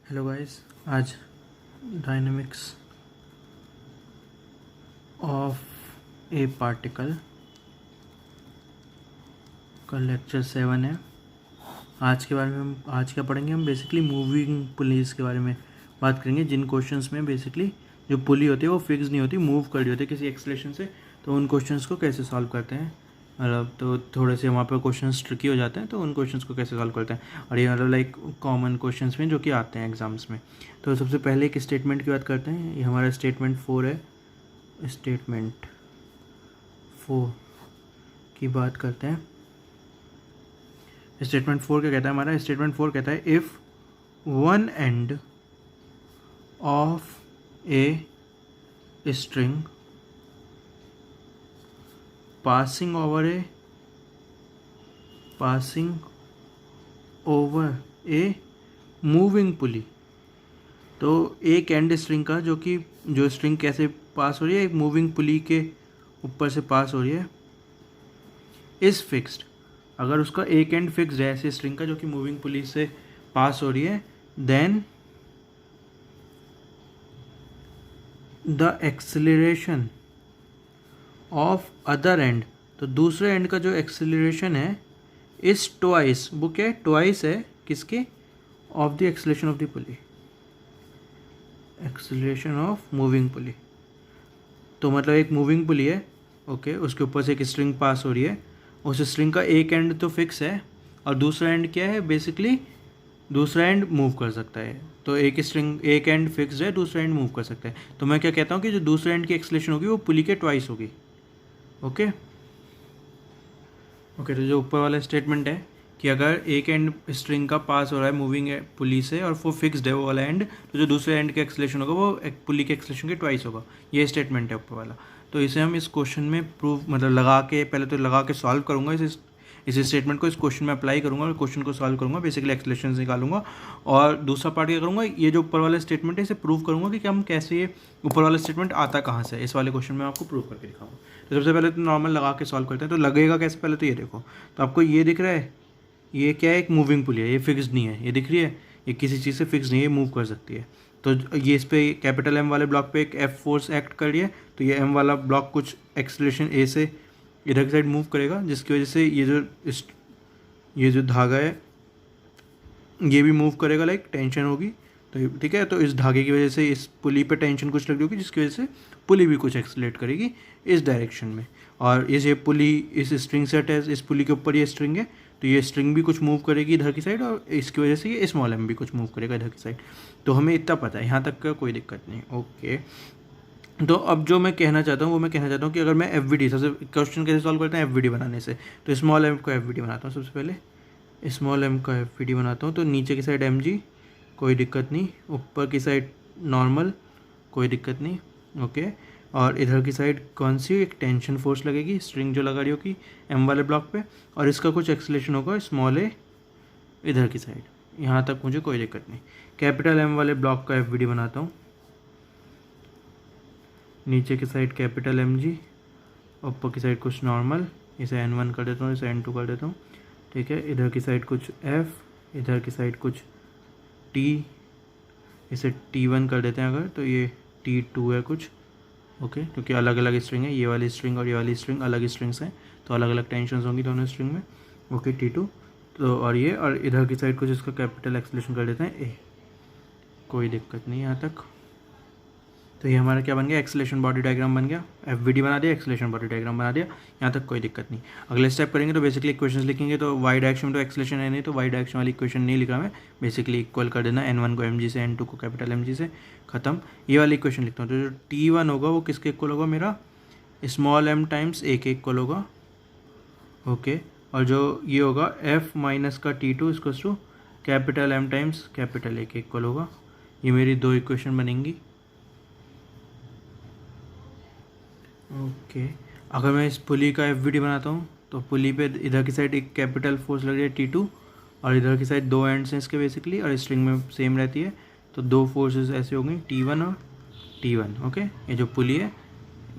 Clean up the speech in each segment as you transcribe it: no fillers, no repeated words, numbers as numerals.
Hello guys, आज dynamics of A particle का lecture 7 है। आज के बारे में आज क्या पढ़ेंगे हम बेसिकली मूविंग पुलीज के बारे में बात करेंगे, जिन क्वेश्चंस में बेसिकली जो पुली होती है वो फिक्स नहीं होती, मूव कर रही होती है किसी एक्सलेशन से। तो उन क्वेश्चंस को कैसे सॉल्व करते हैं, मतलब तो थोड़े से वहाँ पर क्वेश्चंस ट्रिकी हो जाते हैं, तो उन क्वेश्चंस को कैसे सॉल्व करते हैं। और ये मतलब लाइक कॉमन क्वेश्चंस में जो कि आते हैं एग्जाम्स में। तो सबसे पहले एक स्टेटमेंट की बात करते हैं। ये हमारा स्टेटमेंट 4 है। स्टेटमेंट 4 की बात करते हैं। स्टेटमेंट 4 क्या कहता है हमारा? स्टेटमेंट 4 कहता है if one end of a string passing over a moving pulley। तो एक एंड स्ट्रिंग का जो स्ट्रिंग कैसे पास हो रही है, एक मूविंग पुली के ऊपर से पास हो रही है, इज फिक्स्ड। अगर उसका एक एंड फिक्स्ड है ऐसे स्ट्रिंग का जो कि मूविंग पुली से पास हो रही है, then the acceleration of other end, तो दूसरे एंड का जो एक्सेलरेशन है इस ट्वाइस, वो क्या है? ट्वाइस है किसके? Of the acceleration of the pulley, acceleration of moving pulley. तो मतलब एक मूविंग पुली है, ओके, उसके ऊपर से एक स्ट्रिंग पास हो रही है। उस स्ट्रिंग का एक एंड तो फिक्स है और दूसरा एंड क्या है? बेसिकली दूसरा एंड मूव कर सकता है। तो एक एंड फिक्स्ड है, दूसरा एंड मूव कर सकता है। तो मैं क्या कहता हूँ कि जो दूसरे एंड की एक्सेलरेशन होगी वो पुली के ट्वाइस होगी। ओके ओके, तो जो ऊपर वाला स्टेटमेंट है कि अगर एक एंड स्ट्रिंग का पास हो रहा है मूविंग पुली से और वो फिक्स्ड है वो वाला एंड, तो जो दूसरे एंड का एक्सेलरेशन होगा वो एक पुली के एक्सेलरेशन के ट्वाइस होगा। ये स्टेटमेंट है ऊपर वाला। तो इसे हम इस क्वेश्चन में प्रूव मतलब लगा के, पहले तो लगा के सॉल्व करूँगा इस स्टेटमेंट को इस क्वेश्चन में अप्लाई करूँगा और क्वेश्चन को सॉल्व करूँगा, बेसिकली एक्सेलरेशन निकालूंगा। और दूसरा पार्ट क्या करूँगा, ये जो ऊपर वाला स्टेटमेंट है इसे प्रूव करूँगा कि हम कैसे ये ऊपर वाला स्टेटमेंट आता कहाँ से, इस वाले क्वेश्चन में आपको प्रूव करके दिखाऊंगा। तो सबसे पहले तो नॉर्मल लगा के सॉल्व करते हैं। तो लगेगा कैसे? पहले तो ये देखो, तो आपको ये दिख रहा है, ये क्या है? एक मूविंग पुली है, ये फिक्स्ड नहीं है, ये दिख रही है, ये किसी चीज़ से फिक्स नहीं है, ये मूव कर सकती है। तो ये इस पर कैपिटल एम वाले ब्लॉक पे एक एफ फोर्स एक्ट कर रही है, तो ये एम वाला ब्लॉक कुछ एक्सेलरेशन ए से इधर की साइड मूव करेगा, जिसकी वजह से ये जो धागा है ये भी मूव करेगा, लाइक टेंशन होगी। तो ठीक है, तो इस धागे की वजह से इस पुली पे टेंशन कुछ लग रही होगी, जिसकी वजह से पुली भी कुछ एक्सेलरेट करेगी इस डायरेक्शन में। और ये पुली इस स्ट्रिंग सेट है, इस पुली के ऊपर ये स्ट्रिंग है, तो ये स्ट्रिंग भी कुछ मूव करेगी इधर की साइड, और इसकी वजह से ये स्मॉल एम भी कुछ मूव करेगा इधर की साइड। तो हमें इतना पता है, यहाँ तक का कोई दिक्कत नहीं। ओके, तो अब जो मैं कहना चाहता हूँ वो मैं कहना चाहता हूँ कि अगर मैं एफ सबसे क्वेश्चन कैसे सॉल्व करते हैं एफ बनाने से। तो स्मॉल एम को एफ बनाता हूँ। सबसे पहले स्मॉल एम का एफ बनाता हूँ। तो नीचे की साइड एम जी, कोई दिक्कत नहीं। ऊपर की साइड नॉर्मल, कोई दिक्कत नहीं। ओके, और इधर की साइड कौन सी? एक टेंशन फोर्स लगेगी, स्ट्रिंग जो लगा रही होगी एम वाले ब्लॉक पे, और इसका कुछ एक्सेलरेशन होगा स्मॉल ए इधर की साइड। यहाँ तक मुझे कोई दिक्कत नहीं। कैपिटल एम वाले ब्लॉक का एफ बनाता हूँ। नीचे की साइड कैपिटल एम जी, ऊपर की साइड कुछ नॉर्मल, इसे N1 कर देता हूँ, इसे N2 कर देता हूँ। ठीक है, इधर की साइड कुछ F, इधर की साइड कुछ T, इसे T1 कर देते हैं अगर, तो ये T2 है कुछ। ओके, क्योंकि अलग अलग स्ट्रिंग है, ये वाली स्ट्रिंग और ये वाली स्ट्रिंग अलग स्ट्रिंग्स हैं, तो अलग अलग टेंशन होंगी दोनों स्ट्रिंग में। Okay, T2। तो और ये, और इधर की साइड कुछ इसका कैपिटल एक्सेलरेशन कर देते हैं A, कोई दिक्कत नहीं यहाँ तक। तो ये हमारा क्या बन गया? एक्सेलरेशन बॉडी डायग्राम बन गया। एफ बना दिया, एक्सेलरेशन बॉडी डायग्राम बना दिया, यहाँ तक कोई दिक्कत नहीं। अगले स्टेप करेंगे तो बेसिकली इक्वेशंस लिखेंगे। तो वाई डायरेक्शन में तो एक्सेलरेशन है नहीं, तो वाई डायरेक्शन वाली इक्वेशन नहीं लिखा मैं, बेसिकली इक्वल कर देना N1 को mg से, N2 को कैपिटल mg से, खत्म। ये वाली इक्वेशन लिखता हूँ। तो जो T1 होगा वो किसके इक्वल होगा? मेरा स्मॉल m टाइम्स A के इक्वल होगा। ओके, और जो ये होगा F माइनस का T2 equals to capital M times capital A के इक्वल होगा। ये मेरी दो इक्वेशन बनेंगी। ओके, अगर मैं इस पुली का एफ बनाता हूँ तो पुली पे इधर की साइड एक कैपिटल फोर्स लग रही है T2, और इधर की साइड दो एंड्स हैं इसके बेसिकली, और स्ट्रिंग में सेम रहती है, तो दो फोर्सेस ऐसे हो गई T1 और T1। ओके, ये जो पुली है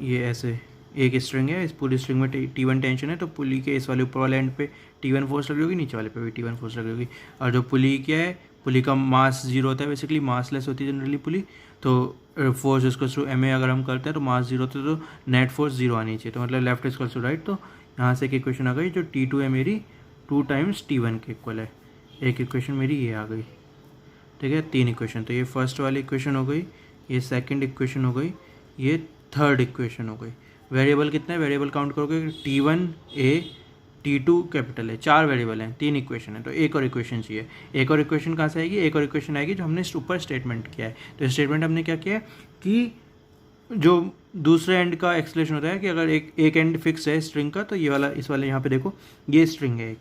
ये ऐसे एक स्ट्रिंग है, इस पूरी स्ट्रिंग में T1 टेंशन है, तो पुली के इस वाले ऊपर वाले एंड पे T1 फोर्स लगी होगी, नीचे वाले पे भी T1 फोर्स लगी होगी। और जो पुली क्या है, पुली का मास 0 होता है, बेसिकली मासलेस होती है जनरली पुली। तो फोर्स इक्वल्स टू ma अगर हम करते हैं तो मास 0 होता है तो नेट फोर्स 0 आनी चाहिए, तो मतलब लेफ्ट इक्वल्स टू राइट। तो यहाँ से एक इक्वेशन आ गई जो T2 है मेरी 2 टाइम्स T1 के इक्वल है। एक इक्वेशन मेरी ये आ गई, ठीक है। 3 इक्वेशन, तो ये फर्स्ट वाली इक्वेशन हो गई, ये सेकंड इक्वेशन हो गई, ये थर्ड इक्वेशन हो गई। वेरिएबल कितना है, वेरिएबल काउंट करोगे T1 A T2 कैपिटल है, 4 वेरिएबल हैं, 3 इक्वेशन है, तो एक और इक्वेशन चाहिए। एक और इक्वेशन कहाँ से आएगी, एक और इक्वेशन आएगी जो हमने ऊपर स्टेटमेंट किया है। तो स्टेटमेंट हमने क्या किया है कि जो दूसरे एंड का एक्सलेशन होता है कि अगर एक एंड फिक्स है स्ट्रिंग का, तो ये वाला, इस वाले यहाँ पे देखो ये स्ट्रिंग है,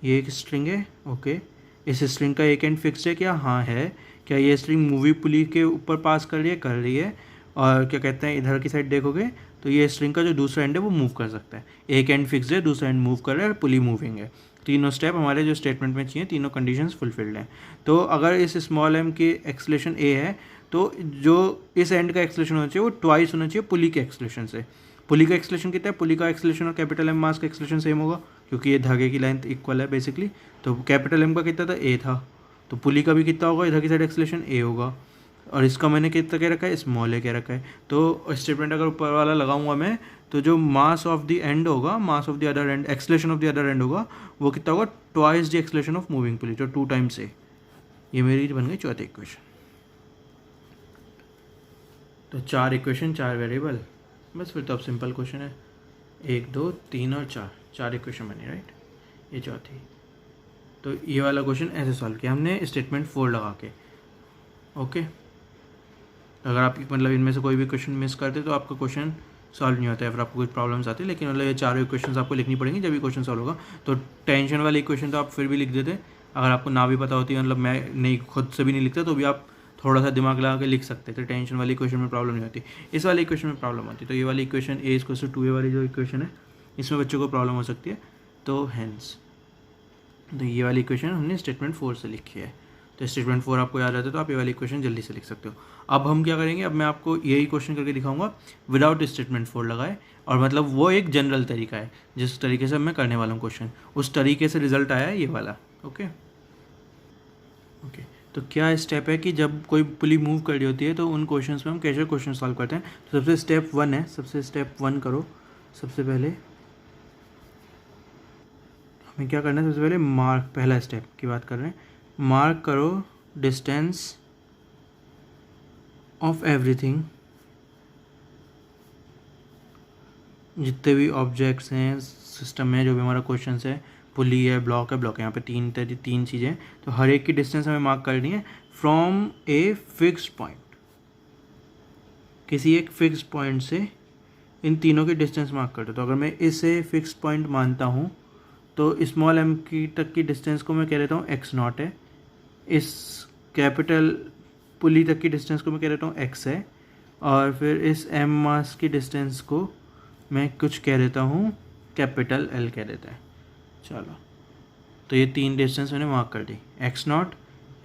ये एक स्ट्रिंग है, ओके। इस स्ट्रिंग का एक एंड फिक्स है क्या, हाँ है। क्या ये स्ट्रिंग मूवी पुली के ऊपर पास कर रही है। और क्या कहते हैं, इधर की साइड देखोगे तो ये स्ट्रिंग का जो दूसरा एंड है वो मूव कर सकता है। एक एंड फिक्स है, दूसरा एंड मूव कर रहा है और पुली मूविंग है। तीनों स्टेप हमारे जो स्टेटमेंट में चाहिए, तीनों कंडीशंस फुलफिल्ड हैं। तो अगर इस स्मॉल एम की एक्सलेशन ए है तो जो इस एंड का एक्सलेशन होना चाहिए वो ट्वाइस होना चाहिए पुली के एक्सलेशन से। पुली का एक्सलेशन कितना है, पुली का एक्सलेशन और कैपिटल एम मास का एक्सलेशन सेम होगा क्योंकि ये धागे की लेंथ इक्वल है बेसिकली। तो कैपिटल एम का कितना था, ए था, तो पुली का भी कितना होगा, इधर की साइड एक्सलेशन ए होगा। और इसका मैंने कितना कह रखा है, स्मॉल ए कह रखा है। तो स्टेटमेंट अगर ऊपर वाला लगाऊंगा मैं, तो जो मास ऑफ द एंड होगा, mass of the other end, acceleration of the other end होगा, वो कितना होगा, twice the acceleration of moving pulley, जो 2 टाइम्स ए। ये मेरी बन गई चौथी इक्वेशन। तो 4 इक्वेशन 4 वेरिएबल, बस फिर तो अब सिंपल क्वेश्चन है। 1 2 3 और 4 इक्वेशन बनी, राइट। ये चौथी। तो ये वाला क्वेश्चन ऐसे सॉल्व किया हमने स्टेटमेंट 4 लगा के, ओके। अगर आप मतलब इनमें से कोई भी क्वेश्चन मिस करते तो आपका क्वेश्चन सॉल्व नहीं होता है, फिर आपको कुछ प्रॉब्लम्स आती है। लेकिन मतलब ये चारों इक्वेशंस आपको लिखनी पड़ेंगी जब भी क्वेश्चन सॉल्व होगा। तो टेंशन वाली इक्वेशन तो आप फिर भी लिख देते, अगर आपको ना भी पता होती है, मतलब मैं नहीं खुद से भी नहीं लिखता तो भी आप थोड़ा सा दिमाग लगा के लिख सकते, तो टेंशन वाली इक्वेशन में प्रॉब्लम नहीं होती। इस वाली इक्वेशन में प्रॉब्लम होती है। तो ये वाली equation A equal to 2a वाली जो इक्वेशन है, इसमें बच्चों को प्रॉब्लम हो सकती है, तो हैंस। तो ये वाली इक्वेशन हमने स्टेटमेंट 4 से लिखी है। तो स्टेटमेंट 4 आपको याद रहता है तो आप ये वाली इक्वेशन जल्दी से लिख सकते हो। अब हम क्या करेंगे, अब मैं आपको यही क्वेश्चन करके दिखाऊंगा विदाउट स्टेटमेंट 4 लगाए, और मतलब वो एक जनरल तरीका है जिस तरीके से मैं करने वाला हूँ क्वेश्चन, उस तरीके से रिजल्ट आया है ये वाला, ओके। तो क्या स्टेप है कि जब कोई पुली मूव कर रही होती है तो उन क्वेश्चंस में हम कैसे क्वेश्चन सॉल्व करते हैं। तो सबसे स्टेप 1 है, सबसे स्टेप 1 करो। सबसे पहले हमें क्या करना है, सबसे पहले मार्क, पहला स्टेप की बात कर रहे हैं, मार्क करो डिस्टेंस ऑफ एवरीथिंग, जितने भी ऑब्जेक्ट्स हैं सिस्टम में, जो भी हमारा क्वेश्चन है, पुली है, ब्लॉक है, यहाँ पे तीन चीज़ें, तो हर एक की डिस्टेंस हमें मार्क करनी है फ्रॉम ए फिक्स्ड पॉइंट। किसी एक फिक्स्ड पॉइंट से इन तीनों की डिस्टेंस मार्क कर दो। तो अगर मैं इसे फिक्स्ड पॉइंट मानता हूँ तो स्मॉल एम की तक की डिस्टेंस को मैं कह देता हूँ x0 है, इस कैपिटल पुली तक की डिस्टेंस को मैं कह देता हूँ x है, और फिर इस m मास की डिस्टेंस को मैं कुछ कह देता हूँ कैपिटल L कह देता है। चलो, तो ये 3 डिस्टेंस मैंने मार्क कर दी, x0,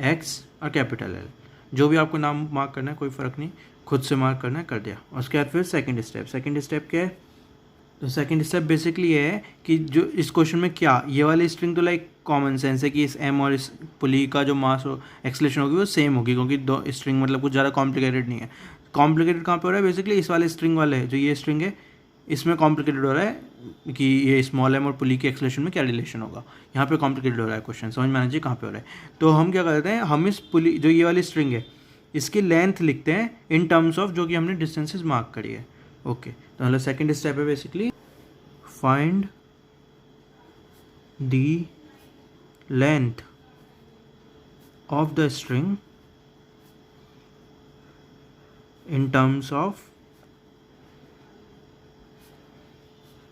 x और कैपिटल L। जो भी आपको नाम मार्क करना है कोई फ़र्क नहीं, खुद से मार्क करना है, कर दिया। और उसके बाद फिर सेकंड स्टेप क्या है, तो सेकंड स्टेप बेसिकली ये है कि जो इस क्वेश्चन में क्या, ये वाली स्ट्रिंग तो लाइक कॉमन सेंस है कि इस m और इस पुली का जो मास एक्सलेशन होगी वो सेम होगी, क्योंकि दो स्ट्रिंग मतलब कुछ ज़्यादा कॉम्प्लिकेटेड नहीं है। कॉम्प्लिकेटेड कहाँ पे हो रहा है, बेसिकली इस वाले स्ट्रिंग वाले जो ये स्ट्रिंग है इसमें कॉम्प्लिकेटेड हो रहा है कि ये स्मॉल एम और पुली के एक्सलेशन में क्या रिलेशन होगा, यहाँ पे कॉम्प्लिकेटेड हो रहा है क्वेश्चन, समझ में आना चाहिए कहाँ पे हो रहा है। तो हम क्या करते हैं, हम इस पुली जो ये वाली स्ट्रिंग है इसकी लेंथ लिखते हैं इन टर्म्स ऑफ जो कि हमने डिस्टेंसेस मार्क करी है, ओके। तो मतलब सेकेंड स्टेप है basically find the length of the string in terms of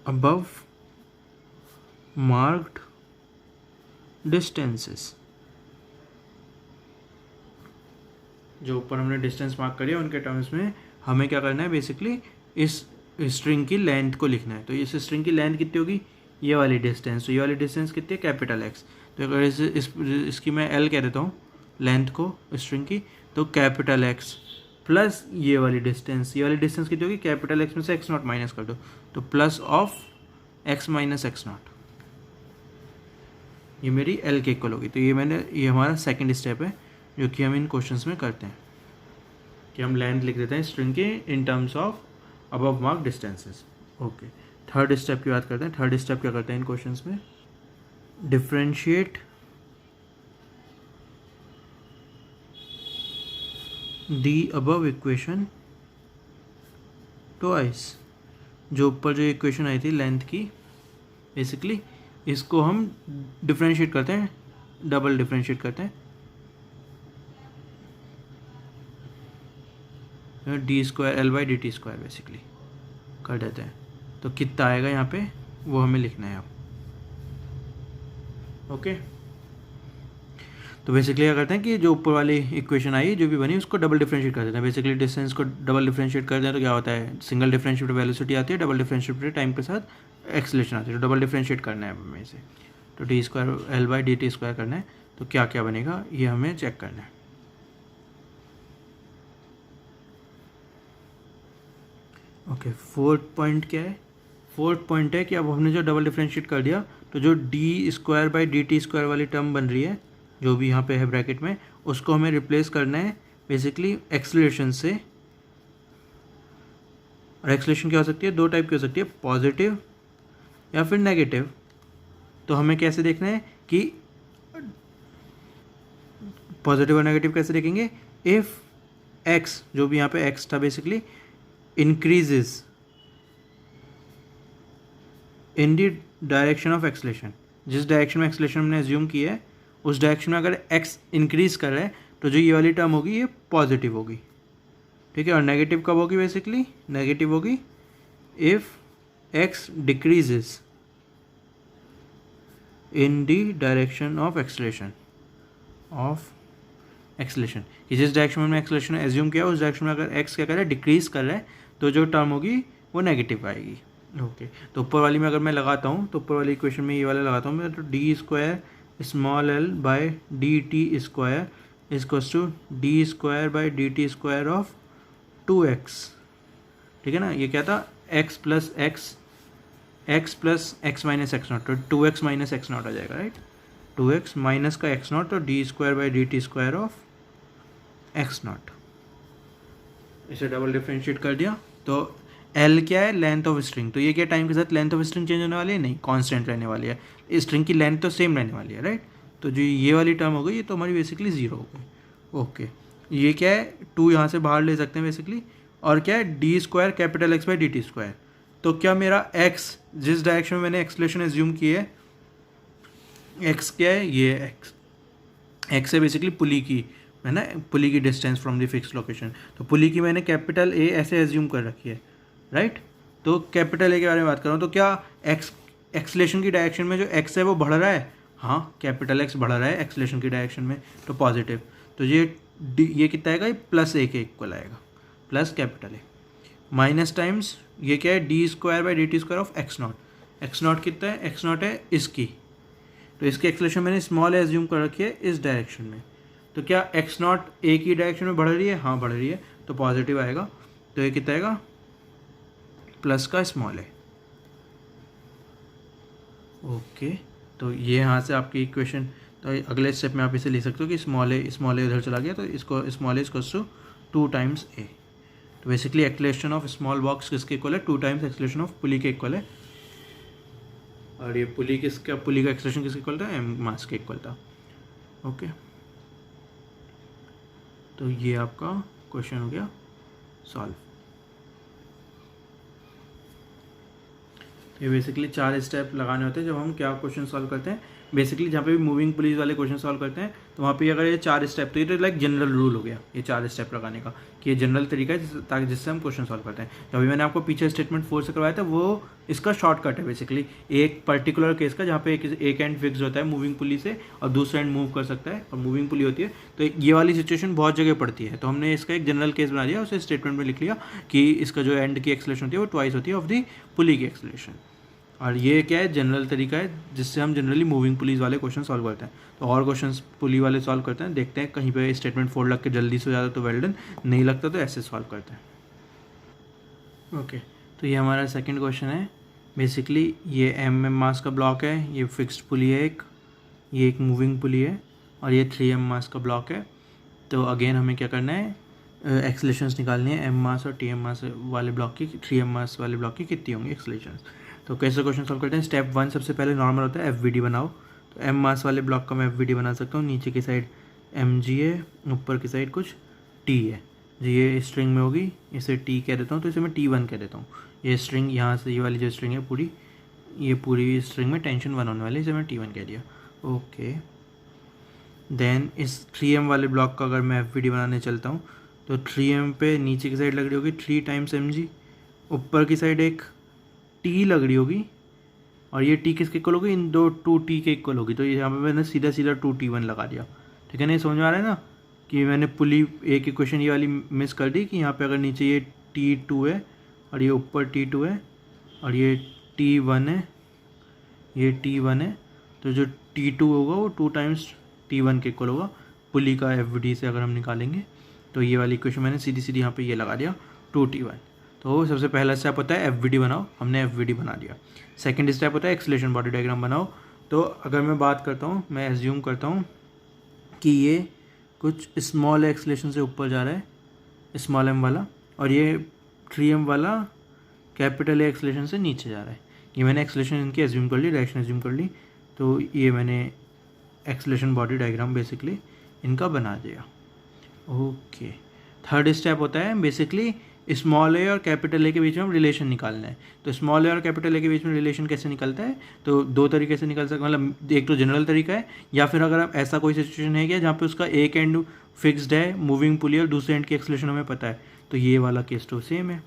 above marked distances। जो ऊपर हमने डिस्टेंस मार्क करी है उनके टर्म्स में हमें क्या करना है, बेसिकली इस स्ट्रिंग की लेंथ को लिखना है। तो इस स्ट्रिंग की लेंथ कितनी होगी, ये वाली डिस्टेंस, तो ये वाली डिस्टेंस कितनी है, कैपिटल एक्स। तो अगर इसकी मैं एल कह देता हूँ लेंथ को स्ट्रिंग की, तो कैपिटल एक्स प्लस ये वाली डिस्टेंस कितनी होगी, कैपिटल एक्स में से एक्स नॉट माइनस कर दो, तो plus of x minus X not. ये मेरी एल के इक्वल होगी। तो ये हमारा सेकंड स्टेप है जो कि हम इन क्वेश्चंस में करते हैं कि हम लेंथ लिख देते हैं स्ट्रिंग के in terms of above mark distances. Okay, third step की बात करते हैं। थर्ड स्टेप क्या करते हैं इन क्वेश्चंस में, differentiate the above equation twice. जो ऊपर जो इक्वेशन आई थी लेंथ की, बेसिकली इसको हम डिफरेंशिएट करते हैं, डबल डिफरेंशिएट करते हैं, D square L by D T square basically कर देते हैं। तो कितना आएगा यहाँ पे वो हमें लिखना है अब। ओके, तो बेसिकली क्या करते हैं कि जो ऊपर वाली इक्वेशन आई जो भी बनी उसको डबल डिफरेंशिएट कर देते हैं। बेसिकली डिस्टेंस को डबल डिफरेंशिएट कर दें तो क्या होता है, सिंगल डिफरेंशिएट वेलोसिटी आती है, डबल डिफरेंशिएट टाइम के साथ एक्सेलरेशन आती है। तो डबल डिफरेंशिएट करना है हमें इसे, तो D square L by D T square करना है। तो क्या क्या बनेगा ये हमें चेक करना है। ओके, फोर्थ पॉइंट क्या है, फोर्थ पॉइंट है कि अब हमने जो डबल डिफरेंशिएट कर दिया तो जो D square by D T square वाली टर्म बन रही है जो भी यहाँ पे है ब्रैकेट में, उसको हमें रिप्लेस करना है बेसिकली एक्सेलरेशन से। और एक्सेलरेशन क्या हो सकती है, दो टाइप की हो सकती है, पॉजिटिव या फिर नेगेटिव। तो हमें कैसे देखना है कि पॉजिटिव और नेगेटिव कैसे देखेंगे, इफ़ एक्स, जो भी यहाँ पे एक्स था basically, increases in the direction of acceleration, जिस डायरेक्शन में एक्सेलरेशन हमने एज्यूम की है उस डायरेक्शन में अगर एक्स इंक्रीज कर रहा है तो जो ये वाली टर्म होगी ये पॉजिटिव होगी, ठीक है। और नेगेटिव कब होगी, बेसिकली नेगेटिव होगी if x decreases in the direction of acceleration कि जिस डायरेक्शन में हमने एक्सेलरेशन एज्यूम किया उस डायरेक्शन में अगर एक्स क्या कर रहा है, डिक्रीज कर रहा है, तो जो टर्म होगी वो नेगेटिव आएगी। ओके, तो ऊपर वाली में अगर मैं लगाता हूँ तो ऊपर वाली इक्वेशन में ये वाला लगाता हूँ मैं, तो D square small L by D T square equals to D square by D T square of 2x, ठीक है ना। ये क्या था, x plus X minus X naught, तो 2x माइनस एक्स नॉट आ जाएगा, राइट। 2x माइनस का एक्स नॉट, तो D square by D T square of X naught. इसे डबल डिफरेंशिएट कर दिया। तो L क्या है, लेंथ ऑफ स्ट्रिंग। तो ये क्या टाइम के साथ लेंथ ऑफ स्ट्रिंग चेंज होने वाली है, नहीं, कांस्टेंट रहने वाली है। स्ट्रिंग की लेंथ तो सेम रहने वाली है, राइट। तो जो ये वाली टर्म हो गई ये तो हमारी बेसिकली जीरो हो गई। ओके, ये क्या है, 2 यहाँ से बाहर ले सकते हैं बेसिकली। और क्या है, D square capital x by D T square. तो क्या मेरा x, जिस डायरेक्शन में मैंने एक्सलेशन एज्यूम की है, x क्या है, ये x है बेसिकली पुली की, है ना, पुली की distance from the fix location. तो पुली की मैंने कैपिटल A ऐसे एज्यूम कर रखी है, राइट। तो कैपिटल A के बारे में बात कर रहा हूँ, तो क्या x एक्सलेशन की डायरेक्शन में जो x है वो बढ़ रहा है, हाँ, कैपिटल X बढ़ रहा है एक्सलेशन की डायरेक्शन में, तो पॉजिटिव। तो ये कितना आएगा, ये प्लस A के इक्वल आएगा, plus capital A minus times ये क्या है, D square by D T square of X not. X not कितना है, एक्स नॉट है इसकी, तो इसकी एक्सेलरेशन मैंने स्मॉल एज्यूम कर रखी है इस डायरेक्शन में। तो क्या एक्स नॉट ए की डायरेक्शन में बढ़ रही है, हाँ बढ़ रही है, तो पॉजिटिव आएगा। तो ये कितना आएगा, प्लस का स्मॉल है। ओके, तो ये यहाँ से आपकी इक्वेशन, तो अगले स्टेप में आप इसे लिख सकते हो कि स्मॉल ए इधर चला गया, तो इसको small a equals to 2 times a. तो basically acceleration of small box किसके इक्वल है, 2 टाइम्स एक्सेलरेशन ऑफ पुली के इक्वल है। और ये पुली का एक्सेलरेशन किसके इक्वल था, एम मास के इक्वल था। ओके, तो ये आपका क्वेश्चन हो गया सॉल्व। ये बेसिकली 4 स्टेप लगाने होते हैं जब हम क्या क्वेश्चन सॉल्व करते हैं। बेसिकली जहाँ पे भी मूविंग पुलिस वाले क्वेश्चन सॉल्व करते हैं तो वहाँ पे अगर ये 4 स्टेप, तो ये तो लाइक जनरल रूल हो गया ये 4 स्टेप लगाने का, कि ये जनरल तरीका है ताकि जिससे हम क्वेश्चन सॉल्व करते हैं। तो अभी मैंने आपको पीछे स्टेटमेंट 4 से करवाया था, वो इसका शॉर्टकट है बेसिकली एक पर्टिकुलर केस का, जहाँ पे एक एंड फिक्स होता है मूविंग पुली से और दूसरा एंड मूव कर सकता है और मूविंग पुली होती है। तो ये वाली सिचुएशन बहुत जगह पड़ती है, तो हमने इसका एक जनरल केस बना दिया, उसे स्टेटमेंट में लिख लिया कि इसका जो एंड की एक्सेलरेशन होती है वो ट्वाइस होती है ऑफ दी पुली की एक्सेलरेशन। और ये क्या है, जनरल तरीका है जिससे हम जनरली मूविंग पुलिस वाले क्वेश्चन सॉल्व करते हैं। तो और क्वेश्चंस पुली वाले सॉल्व करते हैं, देखते हैं कहीं पे स्टेटमेंट 4 लग के जल्दी से हो जाता तो वेल डन, नहीं लगता तो ऐसे सॉल्व करते हैं। ओके, तो ये हमारा सेकंड क्वेश्चन है। बेसिकली ये एम मास का ब्लॉक है, ये फिक्स्ड पुली है एक, ये एक मूविंग पुली है और ये 3m मास का ब्लॉक है। तो अगेन हमें क्या करना है, एक्सलेशंस निकालनी है m मास और tm मास वाले ब्लॉक की, 3m मास वाले ब्लॉक की कितनी होंगी एक्सलेशंस। तो कैसे क्वेश्चन सॉल्व करते हैं। स्टेप 1 सबसे पहले नॉर्मल होता है FVD बनाओ। तो m मास वाले ब्लॉक का मैं FVD बना सकता हूँ। नीचे की साइड mg है, ऊपर की साइड कुछ t है, जो ये स्ट्रिंग में होगी इसे t कह देता हूँ, तो इसे मैं T1 कह देता हूँ। ये स्ट्रिंग यहाँ से, ये वाली जो स्ट्रिंग है पूरी, ये पूरी स्ट्रिंग में टेंशन 1 होने वाली है, इसे मैं T1 कह दिया। ओके, देन इस 3m वाले ब्लॉक का अगर मैं FVD बनाने चलता हूँ तो 3m पे नीचे की साइड लग रही होगी 3 टाइम्स mg, ऊपर की साइड एक t लग रही होगी, और ये t किसके इक्वल होगी, इन दो 2t के इक्वल होगी। तो यहाँ पे मैंने सीधा सीधा 2t1 लगा दिया। ठीक है ना, ये समझ में आ रहा है ना कि मैंने पुली एक इक्वेशन ये वाली मिस कर दी कि यहाँ पे अगर नीचे ये T2 है और ये ऊपर T2 है और ये T1 है, ये T1 है, तो जो T2 होगा वो 2 टाइम्स T1 के इक्वल होगा पुली का FVD से अगर हम निकालेंगे। तो ये वाली इक्वेशन मैंने सीधी सीधी यहाँ पे ये लगा दिया 2T1। तो सबसे पहला स्टेप होता है FVD बनाओ, हमने FVD बना दिया। सेकंड स्टेप होता है एक्सलेशन बॉडी डायग्राम बनाओ। तो अगर मैं बात करता हूँ, मैं एज्यूम करता हूँ कि ये कुछ स्मॉल एक्सलेशन से ऊपर जा रहा है, स्मॉल m वाला, और ये 3m वाला कैपिटल ए एक्सलेशन से नीचे जा रहा है। ये मैंने एक्सलेशन इनकी एज्यूम कर ली, डायरेक्शन एज्यूम कर ली। तो ये मैंने एक्सलेशन बॉडी डायग्राम बेसिकली इनका बना दिया। ओके, थर्ड स्टेप होता है बेसिकली स्मॉल ए और कैपिटल ए के बीच में रिलेशन निकालना है। तो स्मॉल ए और कैपिटल ए के बीच में रिलेशन कैसे निकलता है, तो दो तरीके से निकल सकते, मतलब एक तो जनरल तरीका है, या फिर अगर आप ऐसा कोई सिचुएशन है क्या जहाँ पे उसका एक एंड फिक्स्ड है मूविंग पुली और दूसरे एंड की एक्सलेशन हमें पता है, तो ये वाला केस तो सेम है।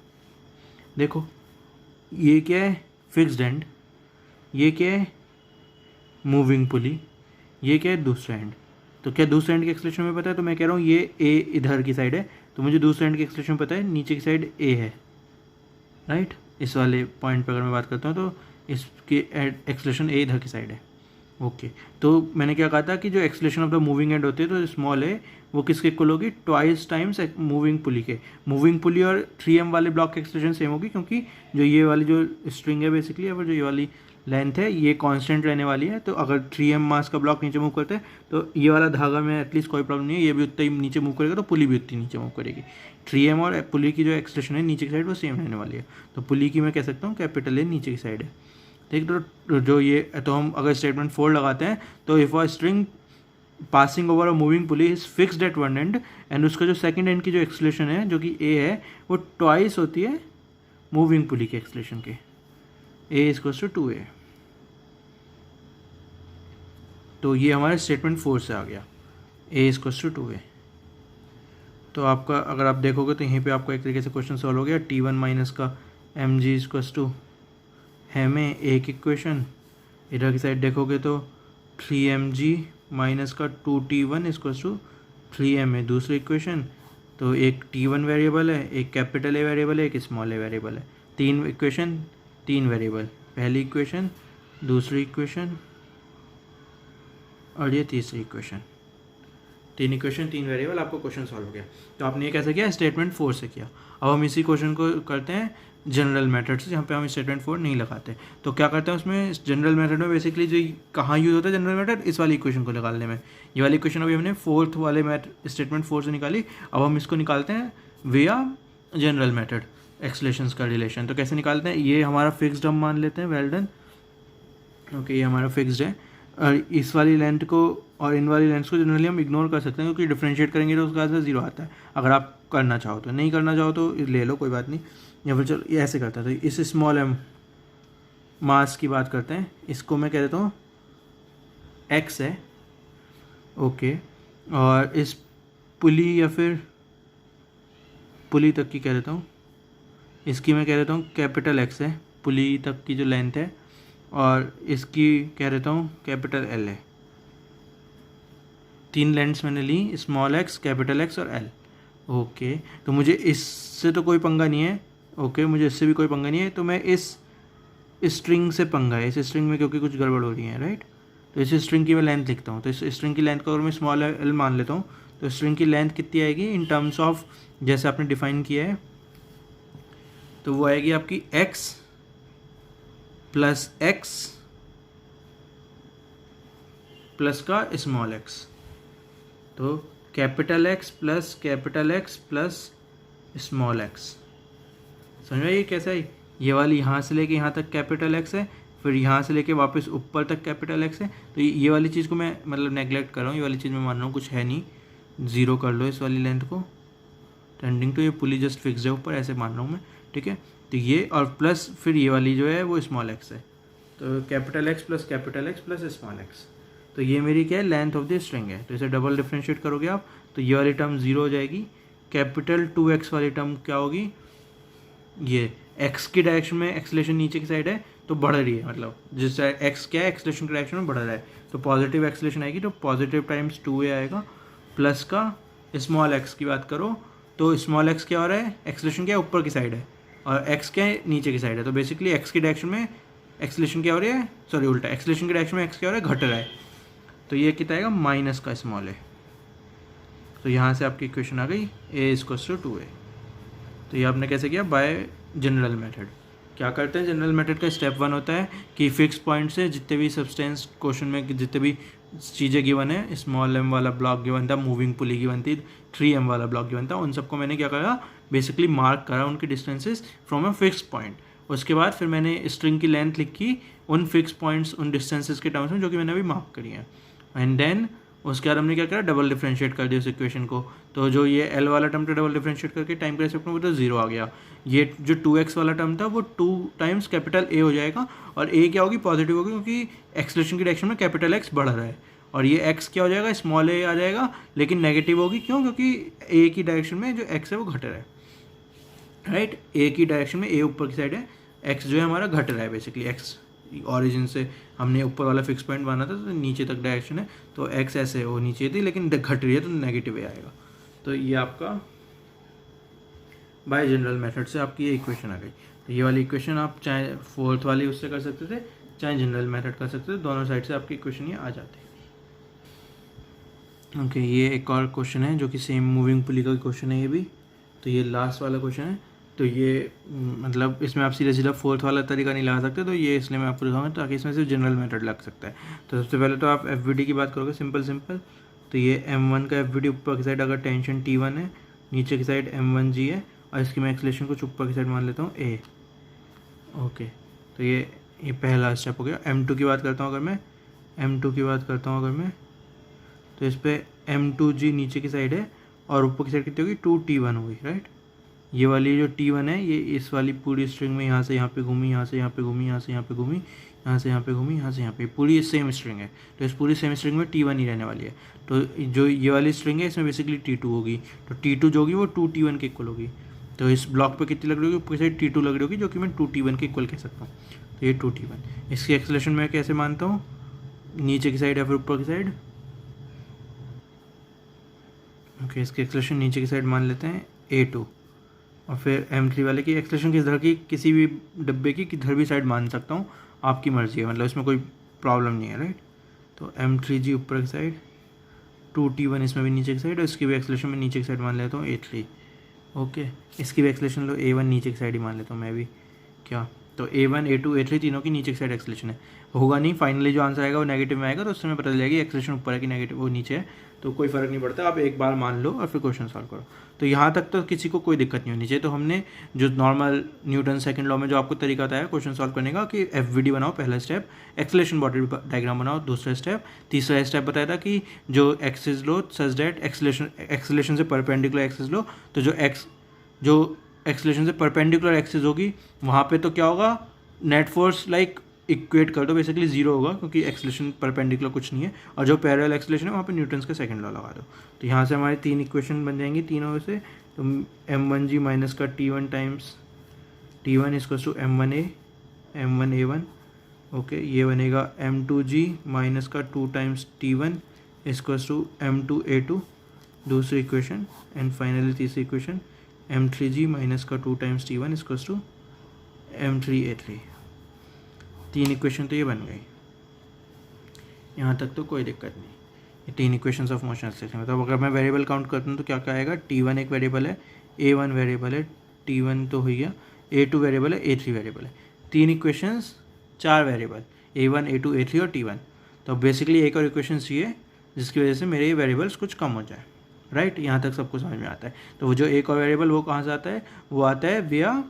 देखो ये क्या है, फिक्स्ड एंड, ये क्या है मूविंग पुली, ये क्या है दूसरा एंड। तो क्या दूसरे एंड की एक्सलेशन में पता है, तो मैं कह रहा हूँ ये ए इधर की साइड है, तो मुझे दूसरे एंड की एक्सलेशन पता है, नीचे की साइड ए है, राइट। इस वाले पॉइंट पर अगर मैं बात करता हूँ तो इसकी एक्सलेशन ए इधर की साइड है। ओके, तो मैंने क्या कहा था कि जो acceleration of the moving and होती है तो स्मॉल है वो किसके इक्वल होगी, ट्वाइस टाइम्स मूविंग पुली के। मूविंग पुली और 3m वाले ब्लॉक की एक्सलेशन सेम होगी, क्योंकि जो ये वाली जो स्ट्रिंग है बेसिकली, और जो ये वाली लेंथ है ये कांस्टेंट रहने वाली है। तो अगर 3m मास का ब्लॉक नीचे मूव करते हैं तो ये वाला धागा में एटलीस्ट कोई प्रॉब्लम नहीं है, ये भी उतना ही नीचे मूव करेगा, तो पुली भी उतनी नीचे मूव करेगी। 3m और पुली की जो एक्सलेशन है नीचे की साइड वो सेम रहने वाली है। तो पुली की मैं कह सकता हूँ कैपिटल ए नीचे की साइड है। ठीक, तो जो ये, तो हम अगर स्टेटमेंट 4 लगाते हैं तो if a string passing over a moving pulley is fixed at one and, and उसका जो सेकंड एंड की जो एक्सलेशन है जो कि ए है वो ट्वाइस होती है मूविंग पुली की एक्सलेशन के, ए इक्वल्स टू 2a। तो ये हमारे स्टेटमेंट 4 से आ गया, ए इक्वल्स टू 2a। तो आपका अगर आप देखोगे तो यहीं पे आपका एक तरीके से क्वेश्चन सॉल्व हो गया। T1 माइनस का mg इक्वल्स टू है में एक इक्वेशन, इधर की साइड देखोगे तो 3mg माइनस का 2T1 इक्वल्स टू 3m है दूसरी इक्वेशन। तो एक T1 वेरिएबल है, एक कैपिटल ए वेरिएबल है, एक स्मॉल ए वेरिएबल है। तीन इक्वेशन, तीन वेरिएबल, पहली इक्वेशन, दूसरी इक्वेशन और ये तीसरी इक्वेशन। तीन इक्वेशन, तीन वेरिएबल, आपको क्वेश्चन सॉल्व हो गया। तो आपने ये कैसे किया, स्टेटमेंट 4 से किया। अब हम इसी क्वेश्चन को करते हैं जनरल मेथड से, जहाँ पे हम स्टेटमेंट 4 नहीं लगाते। तो क्या करते हैं उसमें, जनरल मेथड में बेसिकली जो कहाँ यूज़ होता है जनरल मेथड, इस वाली इक्वेशन को निकालने में। ये वाली इक्वेशन अभी हमने फोर्थ वाले स्टेटमेंट 4 से निकाली। अब हम इसको निकालते हैं विया जनरल मेथड, एक्सलेशंस का रिलेशन। तो कैसे निकालते हैं, ये हमारा फिक्स्ड हम मान लेते हैं, वेल डन। ओके, ये हमारा फिक्स्ड है, और इस वाली लेंथ को और इन वाली लेंथ को जनरली हम इग्नोर कर सकते हैं, क्योंकि डिफरेंशिएट करेंगे तो उसका आंसर 0 आता है। अगर आप करना चाहो तो, नहीं करना चाहो तो ले लो, कोई बात नहीं। या फिर चलो ये ऐसे करता है। तो इस स्मॉल m मास की बात करते हैं, इसको मैं कह देता हूँ x है। ओके, और इस पुली या फिर पुली तक की कह देता हूँ, इसकी मैं कह देता हूँ कैपिटल X है, पुली तक की जो लेंथ है, और इसकी कह देता हूँ कैपिटल L है। तीन लेंथ्स मैंने ली, स्मॉल x, कैपिटल X और L। ओके, तो मुझे इससे तो कोई पंगा नहीं है। ओके, मुझे इससे भी कोई पंगा नहीं है, तो मैं इस स्ट्रिंग से पंगा है, इस स्ट्रिंग में, क्योंकि कुछ गड़बड़ हो रही है, राइट। तो इस स्ट्रिंग की मैं लेंथ लिखता हूँ। तो इस स्ट्रिंग की लेंथ को अगर मैं स्मॉल l मान लेता हूँ तो स्ट्रिंग की लेंथ कितनी आएगी इन टर्म्स ऑफ जैसे आपने डिफाइन किया है, तो वो आएगी आपकी x प्लस x प्लस का स्मॉल एक्स, तो capital x plus small x. समझ में ये कैसा है? ये वाली यहाँ से लेके यहाँ तक कैपिटल एक्स है, फिर यहाँ से लेके वापस ऊपर तक कैपिटल एक्स है। तो ये वाली चीज़ को मैं मतलब नेगलेक्ट कर रहा हूँ, ये वाली चीज़ मैं मान रहा हूँ कुछ है नहीं, ज़ीरो कर लो इस वाली लेंथ को, टेंडिंग टू ये पुली जस्ट फिक्स है ऊपर, ऐसे मान रहा हूँ मैं, ठीक है। तो ये और प्लस फिर ये वाली जो है वो स्मॉल एक्स है, तो capital x plus small x. तो ये मेरी क्या है, लेंथ ऑफ द स्ट्रिंग है। तो इसे डबल डिफ्रेंशिएट करोगे आप, तो ये वाली टर्म जीरो हो जाएगी। कैपिटल 2x वाली टर्म क्या होगी, ये x की डायरेक्शन में एक्सलेशन नीचे की साइड है तो बढ़ रही है, मतलब जिस x क्या है एक्सलेशन की डायरेक्शन में बढ़ रहा है, तो पॉजिटिव एक्सलेशन आएगी, तो पॉजिटिव टाइम्स 2a आएगा। प्लस का स्मॉल x की बात करो तो स्मॉल x क्या हो रहा है, एक्सलेशन क्या है ऊपर की साइड है और x क्या है नीचे की साइड है, तो बेसिकली x की डायरेक्शन में एक्सलेशन क्या हो रही है, सॉरी उल्टा, एक्सलेशन की डायरेक्शन में x क्या हो रहा है, घट रहा है। तो ये कितना आएगा, माइनस का स्मॉल है। तो यहाँ से आपकी इक्वेशन आ गई a=2a। तो ये आपने कैसे किया, बाय जनरल मेथड। क्या करते हैं जनरल मेथड का, स्टेप 1 होता है कि फिक्स पॉइंट से जितने भी सब्सटेंस क्वेश्चन में जितने भी चीज़ें गिवन है, स्मॉल m वाला ब्लॉक गिवन था, मूविंग पुली गिवन थी, 3m वाला ब्लॉक गिवन था, उन सबको मैंने क्या करा, बेसिकली मार्क करा उनकी distances from a fix point. उसके बाद फिर मैंने स्ट्रिंग की लेंथ लिखी उन फिक्स पॉइंट्स उन डिस्टेंसेस के टर्म्स में जो कि मैंने अभी मार्क करी है। एंड देन उसके बाद हमने क्या करा, डबल डिफ्रेंशिएट कर दिया उस इक्वेशन को। तो जो ये L वाला टर्म था डबल डिफ्रेंशिएट करके टाइम के रेस्पेक्ट में वो तो जीरो आ गया। ये जो 2x वाला टर्म था वो 2 टाइम्स कैपिटल A हो जाएगा, और A क्या होगी, पॉजिटिव होगी, क्योंकि एक्सलेशन की डायरेक्शन में कैपिटल X बढ़ रहा है। और ये x क्या हो जाएगा, स्मॉल a आ जाएगा, लेकिन नेगेटिव होगी, क्यों, क्योंकि a की डायरेक्शन में जो x है वो घट रहा है, राइट। a की डायरेक्शन में a ऊपर की साइड है, x जो है हमारा घट रहा है, बेसिकली x ऑरिजिन से हमने ऊपर वाला फिक्स पॉइंट माना था तो नीचे तक डायरेक्शन है, तो x ऐसे वो नीचे थी लेकिन घट रही है तो नेगेटिव a आएगा। तो ये आपका बाय जनरल मेथड से आपकी ये इक्वेशन आ गई। तो ये वाली इक्वेशन आप चाहे फोर्थ वाली उससे कर सकते थे, चाहे जनरल मेथड कर सकते थे, दोनों साइड से आपकी इक्वेशन ये आ जाती है। ओके, ये एक और क्वेश्चन है जो कि सेम मूविंग पुली का क्वेश्चन है ये भी। तो ये लास्ट वाला क्वेश्चन है, तो ये मतलब इसमें आप सीधा सीधा फोर्थ वाला तरीका नहीं लगा सकते, तो ये इसलिए मैं आपको दिखाऊंगा ताकि इसमें सिर्फ जनरल मेथड लग सकता है। तो सबसे पहले तो आप FVD की बात करोगे, सिंपल। तो ये M1 का FVD ऊपर की साइड अगर टेंशन T1 है, नीचे की साइड M1G है, और इसकी मैं एक्सलेशन कुछ ऊपर की साइड मान लेता हूँ A। ओके, तो ये पहला स्टेप हो गया। M2 की बात करता हूँ अगर मैं, तो इस पर M2G नीचे की साइड है और ऊपर की साइड कितनी होगी, 2T1 होगी, राइट। ये वाली जो T1 है ये इस वाली पूरी स्ट्रिंग में यहाँ से यहाँ पे घूमी, यहाँ से यहाँ पे घूमी, यहाँ से यहाँ पे घूमी, यहाँ से यहाँ पे घूमी, यहाँ से यहाँ पे, पूरी सेम स्ट्रिंग है। तो इस पूरी सेम स्ट्रिंग में T1 ही रहने वाली है। तो जो ये वाली स्ट्रिंग है इसमें बेसिकली T2 होगी, तो T2 जो होगी वो 2T1 के इक्वल होगी। तो इस ब्लॉक पे कितनी लग रही होगी, ऊपर की साइड T2 लग रही होगी, जो कि मैं 2T1 के इक्वल कह सकता हूँ। तो ये 2T1, इसकी एक्सेलरेशन मैं कैसे मानता हूँ, नीचे की साइड या फिर ऊपर की साइड। ओके, इसकी एक्सेलरेशन नीचे की साइड मान लेते हैं A2, और फिर M3 वाले की एक्सेलरेशन किधर की, किसी भी डब्बे की किधर भी साइड मान सकता हूँ, आपकी मर्जी है, मतलब इसमें कोई प्रॉब्लम नहीं है, राइट। तो M3G ऊपर की साइड, 2T1 इसमें भी नीचे की साइड, और इसकी भी एक्सेलरेशन में नीचे की साइड मान लेता हूँ A3। ओके, इसकी भी एक्सेलरेशन लो A1 नीचे की साइड ही मान लेता हूँ मैं भी, क्या। तो A1, A2, A3 तीनों की नीचे की साइड एक्सेलरेशन है, होगा नहीं, फाइनली जो आंसर आएगा वो नेगेटिव में आएगा, तो उस समय पता चल जाएगी एक्सेलरेशन ऊपर है कि नेगेटिव वो नीचे है, तो कोई फ़र्क नहीं पड़ता, आप एक बार मान लो और फिर क्वेश्चन सॉल्व करो। तो यहाँ तक तो किसी को कोई दिक्कत नहीं होनी चाहिए। तो हमने जो नॉर्मल न्यूटन सेकंड लॉ में जो आपको तरीका बताया क्वेश्चन सॉल्व करने का कि FVD बनाओ पहला स्टेप, एक्सेलरेशन बॉडी डायग्राम बनाओ दूसरा स्टेप, तीसरा स्टेप बताया था कि जो axis low such that acceleration से परपेंडिकुलर एक्सिस लो, तो जो एक्सेलरेशन से परपेंडिकुलर एक्सिस होगी वहाँ पे तो क्या होगा, नेट फोर्स लाइक इक्वेट कर दो, बेसिकली जीरो होगा क्योंकि एक्सेलरेशन परपेंडिकुलर कुछ नहीं है, और जो पैरेलल एक्सेलरेशन है वहाँ पे न्यूटन्स का सेकंड लॉ लगा दो। तो यहाँ से हमारी 3 इक्वेशन बन जाएंगी तीनों से। तो M1G माइनस का T1 times T1 equals to M1A1। Okay, ये बनेगा M2G माइनस का 2 times T1 equals to M2A2, दूसरी इक्वेशन। एंड फाइनली तीसरी इक्वेशन M3G माइनस का 2 times T1 equals to M3A3। 3 equation तो ये बन गई, यहाँ तक तो कोई दिक्कत नहीं। ये 3 इक्वेशंस ऑफ मोशन एक्सेलरेशन। मतलब अगर मैं वेरिएबल काउंट करता हूँ तो क्या क्या आएगा, T1 एक वेरिएबल है, A1 वेरिएबल है, T1 तो हो गया, A2 वेरिएबल है, A3 वेरिएबल है। 3 equations 4 variable, A1, A2, A3 और T1। तो बेसिकली एक और इक्वेशन चाहिए जिसकी वजह से मेरे वेरिएबल्स कुछ कम हो जाए, राइट। यहाँ तक सबको समझ में आता है। तो वो जो एक और वेरिएबल वो कहाँ से आता है, वो आता है विया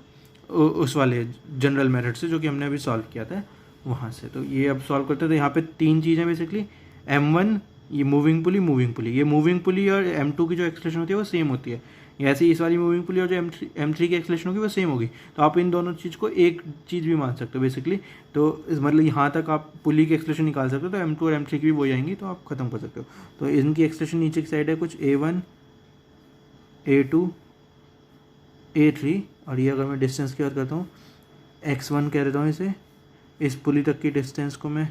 उस वाले जनरल मेथड से जो कि हमने अभी सॉल्व किया था वहाँ से। तो ये अब सॉल्व करते हैं। तो यहाँ पे 3 चीज़ें बेसिकली, m1 ये मूविंग पुली, ये मूविंग पुली और m2 की जो एक्सलेशन होती है वो सेम होती है। ऐसे ही इस वाली मूविंग पुली और जो m3 की एक्सलेशन होगी वो सेम होगी। तो आप इन दोनों चीज़ को एक चीज़ भी मान सकते हो बेसिकली। तो मतलब यहाँ तक आप पुली की एक्सलेशन निकाल सकते हो, तो m2 और m3 की भी वो जाएंगी, तो आप खत्म कर सकते हो। तो इनकी एक्सलेशन नीचे की साइड है कुछ a1 a2 a3, और ये अगर मैं डिस्टेंस की बात करता हूँ x1 कह देता हूँ इसे, इस पुली तक की डिस्टेंस को मैं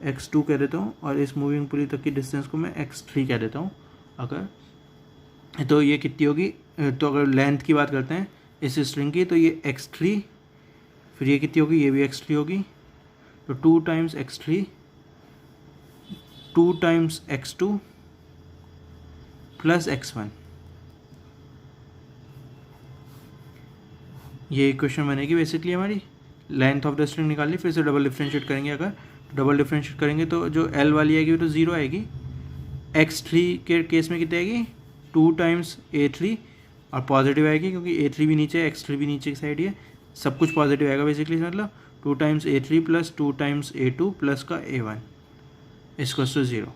x2 कह देता हूँ, और इस मूविंग पुली तक की डिस्टेंस को मैं x3 कह देता हूँ अगर। तो ये कितनी होगी, तो अगर लेंथ की बात करते हैं इस स्ट्रिंग की, तो ये x3, फिर ये कितनी होगी, ये भी x3 होगी। तो 2 times x3 2 times x2 plus x1, ये इक्वेशन बनेगी बेसिकली हमारी। लेंथ ऑफ द स्ट्रिंग निकाल ली, फिर से डबल डिफ्रेंशिएट करेंगे। अगर डबल डिफ्रेंशिएट करेंगे तो जो L वाली आएगी वो तो 0 आएगी। x3 के केस में कितनी आएगी, 2 टाइम्स a3, और पॉजिटिव आएगी क्योंकि a3 भी नीचे है, x3 भी नीचे की साइड है, सब कुछ पॉजिटिव आएगा बेसिकली। मतलब 2 times a3 plus 2 times a2 plus का a1 इसको 0।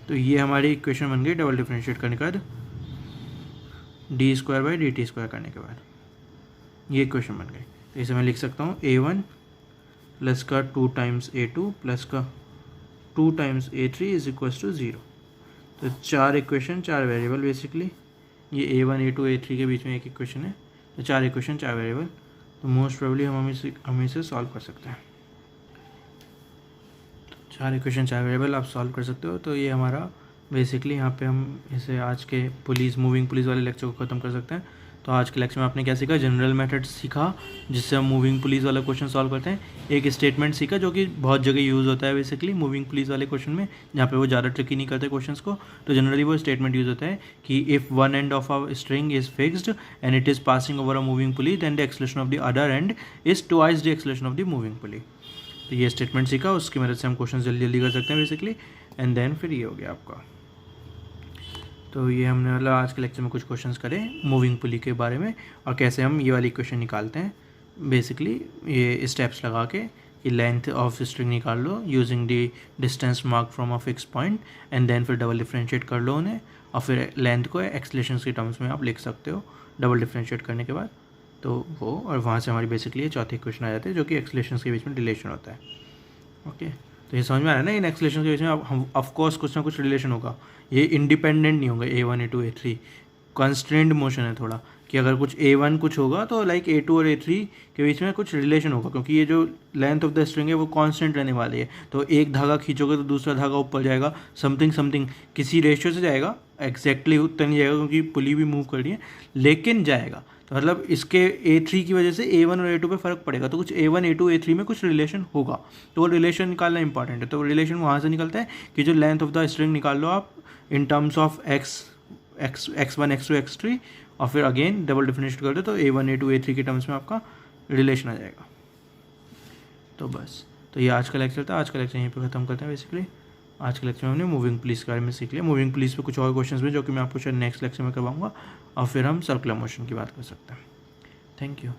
तो ये हमारी इक्वेशन बन गई डबल डिफ्रेंशिएट करने के बाद, d2/dt² करने के बाद ये इक्वेशन बन गई। तो इसे मैं लिख सकता हूँ a1 प्लस का 2 टाइम्स a2 प्लस का 2 times a3 is equals to 0। तो 4 इक्वेशन 4 वेरिएबल बेसिकली, ये a1 a2 a3 के बीच में एक इक्वेशन है, तो 4 इक्वेशन 4 वेरिएबल। तो मोस्ट प्रोबेबली हम इसे सॉल्व कर सकते हैं। 4 इक्वेशन 4 वेरिएबल आप सॉल्व कर सकते हो। तो ये हमारा बेसिकली यहाँ पे हम इसे आज के मूविंग पुलिस वाले लेक्चर को ख़त्म कर सकते हैं। तो आज के लेक्चर में आपने क्या सीखा, जनरल मेथड सीखा जिससे हम मूविंग पुलिस वाला क्वेश्चन सॉल्व करते हैं। एक स्टेटमेंट सीखा जो कि बहुत जगह यूज़ होता है बेसिकली मूविंग पुलिस वाले क्वेश्चन में, जहाँ पे वो ज़्यादा ट्रिकी नहीं करते क्वेश्चंस को। तो जनरली वो स्टेटमेंट यूज़ होता है कि if one end of a string is fixed and it is passing over a moving pulley, then the acceleration of the other end is twice the acceleration of the moving pulley. तो ये statement सीखा, उसकी मदद से हम question जल्दी जल्दी कर सकते हैं बेसिकली। एंड देन फिर ये हो गया आपका। तो ये हमने मतलब आज के लेक्चर में कुछ क्वेश्चंस करें मूविंग पुली के बारे में, और कैसे हम ये वाली इक्वेशन निकालते हैं बेसिकली ये स्टेप्स लगा के कि लेंथ ऑफ स्ट्रिंग निकाल लो using the distance mark from a fix point, and then फिर डबल डिफ्रेंशिएट कर लो उन्हें, और फिर लेंथ को एक्सलेशंस के टर्म्स में आप लिख सकते हो डबल डिफ्रेंशिएट करने के बाद। तो वो, और वहाँ से हमारी बेसिकली ये चौथी इक्वेशन आ जाती है जो कि एक्सलेशंस के बीच में रिलेशन होता है। ओके, तो ये समझ में आ रहा है ना, इन एक्सलेशन के बीच में हम ऑफकोर्स कुछ ना कुछ रिलेशन होगा, ये इंडिपेंडेंट नहीं होगा। a1 a2 a3 constrained motion है थोड़ा, कि अगर कुछ a1 कुछ होगा तो लाइक a2 और a3 के बीच में कुछ रिलेशन होगा, क्योंकि ये जो लेंथ ऑफ द स्ट्रिंग है वो कांस्टेंट रहने वाली है। तो एक धागा खींचोगे तो दूसरा धागा ऊपर जाएगा, समथिंग किसी रेशियो से जाएगा, एग्जैक्टली उतना नहीं जाएगा क्योंकि पुली भी मूव कर रही है, लेकिन जाएगा। तो मतलब इसके a3 की वजह से a1 और a2 पे फ़र्क पड़ेगा, तो कुछ a1 a2 a3 में कुछ रिलेशन होगा। तो वो रिलेशन निकालना इंपॉर्टेंट है। तो रिलेशन वहाँ से निकलता है कि जो लेंथ ऑफ द स्ट्रिंग निकाल लो आप in terms of x1 x2 x3, और फिर अगेन डबल डिफरेंशिएट कर दो तो a1 a2 a3 के टर्म्स में आपका रिलेशन आ जाएगा। तो बस, तो ये आज का लेक्चर था। आज का लेक्चर यहीं पे ख़त्म करते हैं बेसिकली। आज के लेक्चर में हमने मूविंग पुलिस के बारे में सीख लिया। मूविंग पुलिस पे कुछ और क्वेश्चंस भी जो कि मैं आपको शायद नेक्स्ट लेक्चर में करवाऊंगा, और फिर हम सर्कुलर मोशन की बात कर सकते हैं। Thank you.